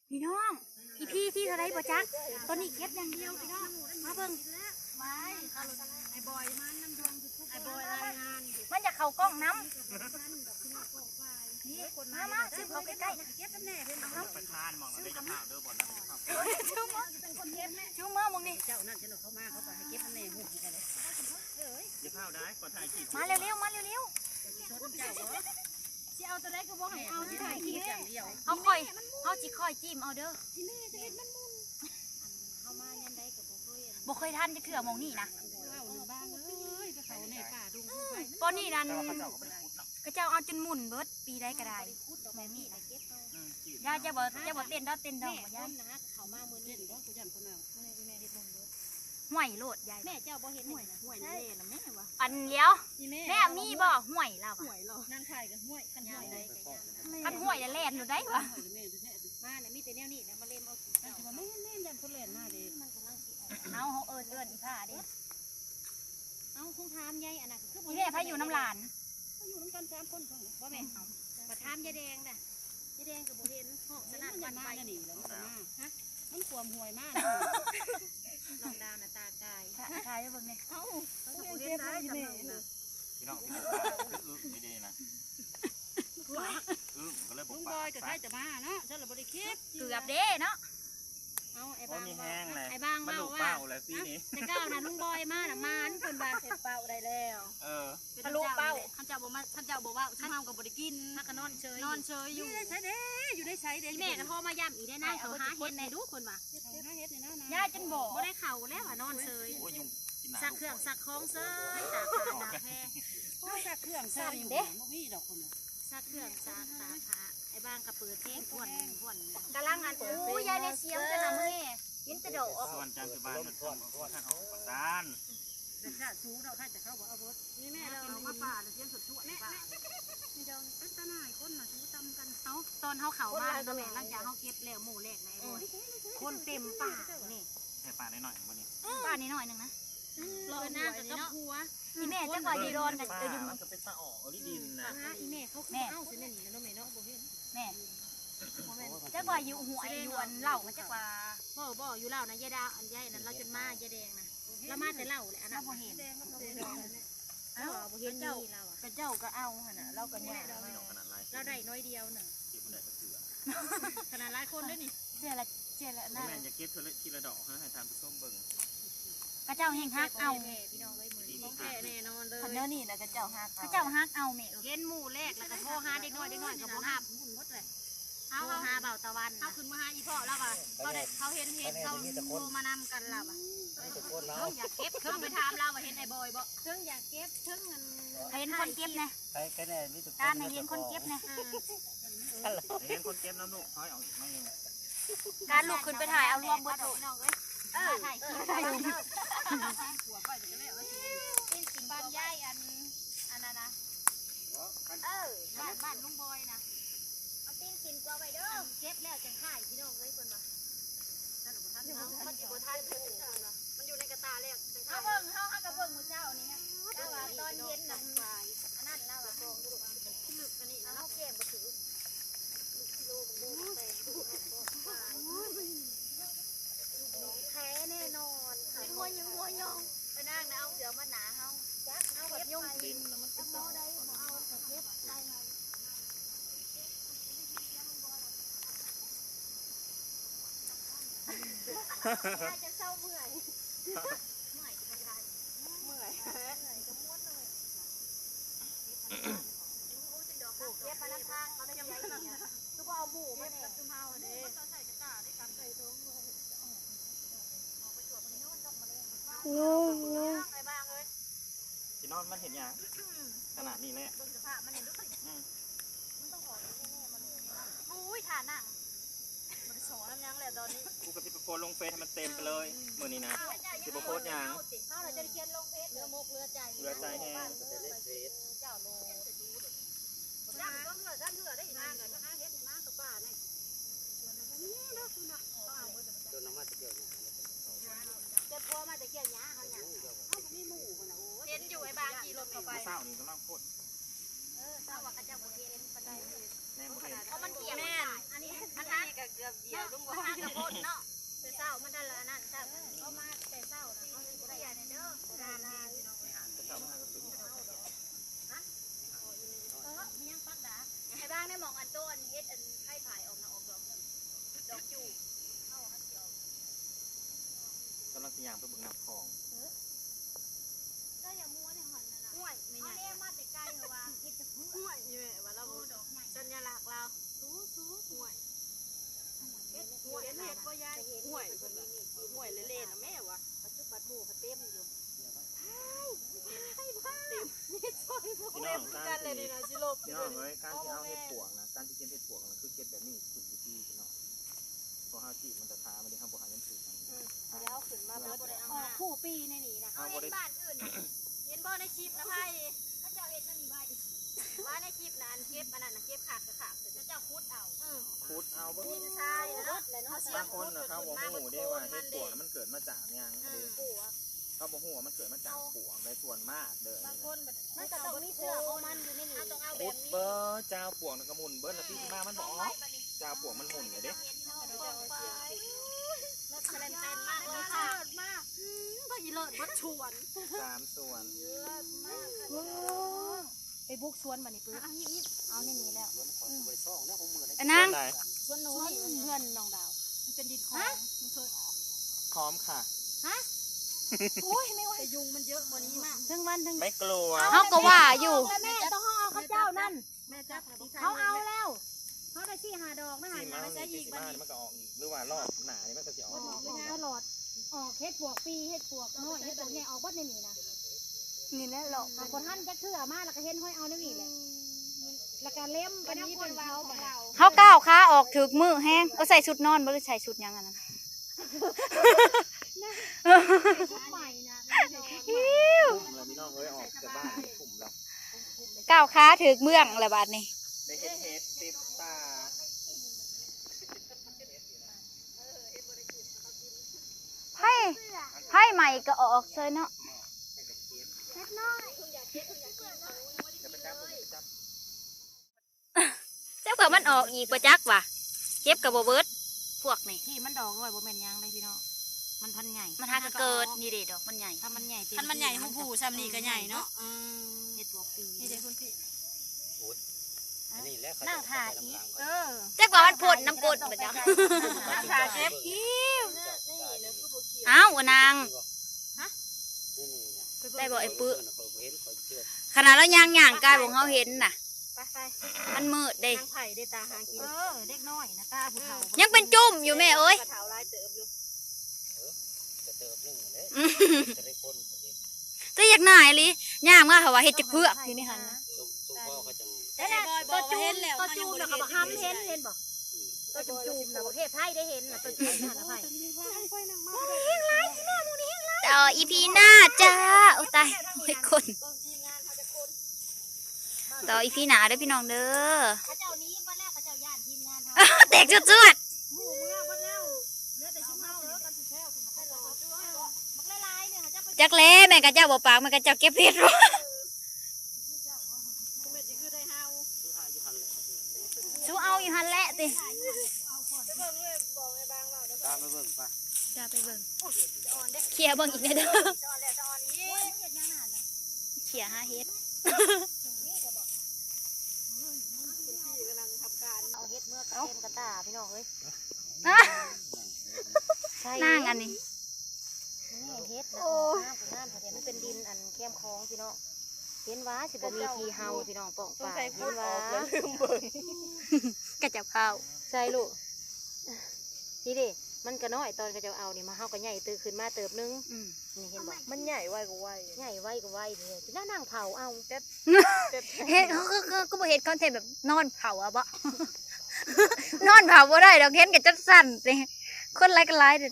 พี่น้องอีพี่ที่เท่าไรบ่จักตอนนี้เก็บอย่างเดียวพี่น้องมาเบิ่งไว้ไอ้บอยมันน้ำดวงไอ้บอยรายงานมันจะเข้ากล้องน้ำนี่มาซื้อเขาใกล้ๆนะเก็บแน่เป็นเอาประธานมองได้จะผ่าเด้อบอลนะชูมือเป็นคนเก็บแม่ชูมือมองนี่เจ้านั่นจะหลบเข้ามาเขาก็ให้เก็บแน่หุ่นกันเลยจะผ่าได้ก่อนถ่ายคลิปมาเร็วๆมาเร็วๆเจ้าเหรอสิเอาตัวไหนก็บอกให้เอาที่ถ่ายคลิป อย่างเดียวเขาค่อยเขาจิค่อยจิ้มเอาเด้อบ่เคยทันจะเถื่อมองนี่นะตอนนี้นั่นกระเจ้าเอาจนหมุนเบิดปีได้ก็ได้แม่มีนะย่าจะบ่เต้นดอกเต้นดอกบ่ย่าเขามาเมื่อนี้เด้อกูจำคนเอาแม่เฮ็ดบุญเด้อห่วยโลดยายแม่เจ้าบ่เฮ็ดห่วยนี่แน่นะแม่วะอันเลี้ยวแม่มีบ่ห่วยเราห่วยหรอนางไข่กับห่วยคันห่วยได้คันห่วยจะแล่นอยู่ได้วะมาเนี่ยมีแต่แนวนี้นะมาเล่มเอาแต่ว่าไม่เล่นยันคนเล่นมาเด้เอาเฮาเอิ้นอีผ้าเด้เอาคงถามยายอันน่ะคือบ่แม่พาอยู่น้ำหลานเขาอยู่นำกัน3คนบ่แม่มาถามยายแดงน่ะยายแดงก็บ่เห็นห้องสนั่นวันไปนี่แล้วมันมาฮะมันความห่วยมากน้องดาวน่ะตากายถ่ายไว้เบิ่งนี่เอ้าเขาเก็บได้จังเลยพี่น้องไม่ดีนะก็เลยบอกลุงบอยกับใครจะมาเนาะฉันเลยบริคิดเกือบเด้เนาะเอาไอ้บางมีแห้งเลยไอ้บางมาว่าแต่ก้าวนะลุงบอยมาน่ะมันคนบางเสร็จเป่าได้แล้วทะลุเป้าท่านเจ้าบอกมาท่านเจ้าบอกว่าท่านทำกับบริกินท่านก็นอนเฉยอยู่ได้ใช้เด้อยู่ได้ใช้เด้แม่ก็โทรมาย้ำอีได้นะเขาหาเห็ดในดูคนว่าย่าจนบอกบ่ได้เข่าแล้วนอนเฉยสักเครื่องสักคล้องเฉยตาขาหนาแพ้สักเครื่องสั่นเด้ไม่ดอกคนสักเครื่องสักตาขาไอ้บางกระเปิดเพลงพ่วนกำลังอันอู้ยายได้เสียงกันนะแม่ยินตะโดออกส่วนจันทร์บานมันท่านออกประสานแต่ถ้าชูเราถ้าจะเข้าบ่เอารถนี่แม่เรามาป่าเสียงสุดชั่วป่านี่เดินเป็นตาหน่ายคนมาชูจำกันเขาตอนเขามาแล้วแม่หลังจากเขาเก็บแล้วหมู่แรกไหนคนเต็มป่านี่แค่ป่าหน่อยวันนี้ป่านิดหน่อยนึงนะรอหน้ากับกับหัวอีแม่จะก่อยยีรอนกันอยู่มันก็เป็นป่าออกลิดินนะอีแม่เขาเอ้าเส้นนี่แล้วแม่เนาะบ่เห็นแม่จะก่อยอยู่หัวไอ้ยวนเหล่ามันจะกว่าบ่อยู่เหล่านะยายดาวอันยายนั่นเราจนมายายแดงนะเรามาแต่เหล่าเลยอันนั้นบ่เห็นบ่เห็นเจ้ากับเจ้าก็เอาขนาดเราก็เนี่ยเราได้น้อยเดียวหนึ่งขนาดหลายคนด้วยนี่เจ๊ละน่าแม่จะเก็บทีละดอกฮะให้ทานผู้ส้มเบิ่งกระเจ้าแห่งฮักเอาพี่น้องเลยมือของแก่แน่นอนเลยคันเนื้อนี่นะกระเจ้าฮักเอาแม่เห็นหมู่แรกแล้วก็โทรหาเด็กน้อยกับบ่ฮับหุ่นมดเลยเอาหาเบาตะวันเอาขึ้นมาหาอีพ่อแล้วอ่ะเขาเห็นเขาโทรมานำกันเราอ่ะเขาอยากเก็บเขาไปถามเราว่าเห็นไอ้บอยบ่เพิ่งอยากเก็บเพิ่งเงินเห็นคนเก็บไงการเห็นคนเก็บไงเห็นคนเก็บน้ำลูกเขาเอาไม่ยังการลูกขึ้นไปถ่ายเอารวมเบิดลูกถ่ายเป็นบ้านย่ายอันนั้นนะบ้านลุงบอยนะเอาตีนกินกว่าไปเด้อเก็บแล้วจังข่ายพี่น้องเลยคนมามันอยู่บนท่านมันอยู่ในกระตาแล้วเขาเบิ่งเขากระเบิ่งมือเจ้านี่แล้วว่าตอนเย็นนั่นนั่นแล้วว่ากองดูที่ลึกอันนี้เขาเก็บมาถือแท้แน่นอนงัวยองไปนั่งนะเอาเสือมาหนาเอาแบบยงดินมันเป็นต่อได้เอาเก็บได้ไงจะเศร้าเมื่อยจะทำได้เมื่อยจะม้วนเลยเก็บมาน้ำทางเขาได้ยังไงทุกคนเอาหมูมาเนี่ยตุ้มเฮาเนี่ยเขาใส่กระตาได้กันใส่ถุงที่นอนมันเห็นยังขนาดนี้แหละมันต้องขอแน่ๆมันอุ้ยฐานนั่งมันสอนยังแหละตอนนี้กูกับที่โพสลงเฟซให้มันเต็มไปเลยมือนี้นะที่โพสยังเราจะเขียนลงเฟซเรือมกเรือใจแห้งเจ้าโลย่างก็ท่านเรือได้อีกนานกันนะเฮ็ดนะกับป้าเนี่ยนี่นะคุณนะโดนน้ำมันจะเกี่ยวจะพัวมาจะเกี่ยวหญ้าเขาเนี่ยเขาไม่หมู่คนนะโอ้เห็นอยู่ไอ้บางขี่รถเข้าไปเศร้านี่กำลังพูดเศร้าว่ากระเจ้าบุเรนปันไดแม่บุเรนเอามันเกี่ยวแม่อันนี้มันนี่ก็เกือบเดียว มันหากระโพดเนาะแต่เศร้ามันได้ละนั่นจ้ะเขามาแต่เศร้านะเขาเป็นผู้ใหญ่เด้อมียังปักดาไอ้บ้างได้มองอันโตอันเฮ็ดอันไข่ผายออกนะออกดอกดอกจู่เข้าอันเดียว กำลังสิย่างไปเบิ่งน้ำคลอง ก็อย่ามัวในหอนนะห่วยไม่ใหญ่เอามาแต่ไกลเหรอวะเฮ็ดจะพึ่งห่วยอยู่แม่ว่าเราดอกใหญ่สัญลักษณ์เราสู้ห่วยเฮ็ดห่วยเฮ็ดบ่ยายห่วยเพิ่นว่าห่วยเล่นๆนะแม่วะปัจจุบันหมู่เขาเต็มอยู่พี่น้องการที่พี่น้องเอ้ยการที่เอาเห็ดปวกนะการที่เก็บเห็ดปวกนะคือเก็บแบบนี้ถูกวิธีพี่น้องพอห้าจีบมันจะทาไม่ได้ห้ามบอกหายังถือกัน แล้วขึ้นมาเบิดผู้ปีในนี่นะเอาเห็นบ้านอื่นเห็นบ่ในคลิปนะไพ่ถ้าเจ้าเห็นนั่นนี่ไว้ว่าในคลิปนะอันเก็บอันนั้นนะเก็บขาดแต่เจ้าคุดเอาคุดเอาบ่ ดินทรายเนาะ บางคนนะเขาบอกหูได้ว่าเห็ดปวกมันเกิดมาจากยังเขาบอกหูมันเกิดมาจากปวกในส่วนมากเด้อบ างคนมันก็ต้องมีเสื้อของมันอยู่ในนี่ต้องเอาแบ คุ บ ด นี้ เบอร์เจ้าปวกนะกระมุนเบอร์ละพี่มามันบอกเจ้าปวกมันหมุนเลยเด้ แล้วคะแนนเต็มมากเลยค่ะมากพออีเลิศวัดชวน 3 ส่วน ไปบุกสวนบัดนี้ปื้อเอาในนี้แล้ว อันนั้น สวนหนูเพื่อนน้องดาวมันเป็นดินคลองมันเคยออก พร้อมค่ะ โอ้ยไม่ไหว แต่ยุงมันเยอะกว่านี้มาก ทั้งวันทั้ง ไม่กลัว เขาก็ว่าอยู่แม่ต้องเอาข้าเจ้านั่น แม่จับ เขาเอาแล้วเขาได้ที่หาดอกนะหา ที่ มา มา ไม่ใช่อีก บ้า บัด น นี้ มันก็ออกอีกหรือว่ารอบหนานี่มันก็จะออกอีก ตลอดออกเฮ็ดปวกปีเฮ็ดปวกน้อยเฮ็ดปวกใหญ่ออกบัดในนี่นะ นี่แหละหลอก บางคนท่านจะเชื่อมาแล้วก็เห็นห้อยเอาในนี่แหละแล้วก็เล่มไปน้ำคนเราของเรา เขาก้าวขาออกถึกมือแห้งก็ใส่ชุดนอนบ่หรือใส่ชุดหยังอันนั้น ชุดใหม่นะ แล้วพี่น้องเอ้ยออกจากบ้านกลุ่มเรา ก้าวขาถึกเมืองละบาดนี้ ได้เฮ็ดติดตา ไพ่ใหม่ก็ออกเลยเนาะ จะไปจับจับ จักว่ามันออกอีกบ่จักว่ะเก็บกับบ่เบิดพวกนี่ ที่มันดอกด้วยบ่แม่นยังเลยพี่น้องมันพันใหญ่ มันหากเกิดนี่เด้ดอกมันใหญ่ ถ้ามันใหญ่ ท่านมันใหญ่หูผูซ้ำนี่ก็ใหญ่เนาะ เฮ็ดปวกปี นี่เด็กคุณพี่ นั่งถ่ายอีกจักว่ามันพ่นน้ำกรดบ่จัก ขาเจ็บกิ้ว อ้าวนางได้บ่ไอ้ปื้อขนาดเราย่างกายบ่เฮาเห็นน่ะ ไป มันมืดเด้ นางไผ่ได้ตาหากิน เด็กน้อยนะตาผู้เฒ่า ยังเป็นจุ่มอยู่แม่เอ้ย กระเถาลายเติมอยู่ แต่อยากหน่ายลิย่างมาเขาว่าเฮ็ดจักเพือกอยู่นี่หั่นนะ แต่ตัวจูมแล้วก็บอกห้ามเห็นบอกตัวจูมนะประเทศไทยได้เห็นนะตัวจูมนะไผ่ ต่ออีพีหน้าจ้าโอ้ตายไม่คนต่ออีพีหน้าเด้อพี่น้องเด้อ ข้าเจ้านี้มาแล้วข้าเจ้าย่านทีมงาน แตกจุด หมู่เมื่อมาแล้วเนื้อแต่ชุ่มเท้าเนื้อกันสุดแท้คุณมาแล้วมักลายเนี่ยข้าเจ้าไป ๆจักแล้แม่กะเจ้าบ่ปากแม่กะเจ้าเก็บเห็ดบ่ คุณแม่จะคือได้เฮา สู้เอาอยู่หั่นแหละติ จะเบิ่งเลยบอกให้บางเราเดี๋ยว ตามไปเบิ่งไป จ้าไปเบิ่ง จะอ่อนเด็ก เคลียร์เบิ่งอีกแน่เด้อ จะอ่อนแล้วจะอ่อนนี้เห็ดยังหนานะ เคลียร์หาเฮ็ด คุณพี่กำลังทำการ เอาเฮ็ดเมื่อกระเต็มกระตาพี่น้องเอ้ย อ่ะนางอันนี้ นี่เฮ็ดนะงามเห็นมันเป็นดินอันเข้มคลองพี่น้องเห็นว่าสิบ่มีทีเฮาพี่น้องป้องป่าเห็นว่าก ะเจ้าข้าว ใช่ลูกนี่ดิมันก็น้อยตอนก็จะเอานี่มาเฮาก็ใหญ่ตื่นขึ้นมาเติบนึง อืม นี่เห็นบ่ มันใหญ่ไวกว่าไว ใหญ่ไว้ก็ไว้เลยสินั่งเผาเอา เฮ็ดเขาก็บ่เฮ็ดคอนเทนต์แบบนอนเผาอะบ่ นอนเผาบ่ได้ดอกเฮ็ดก็จัดสั่นสิคนหลายก็หลายเด้อ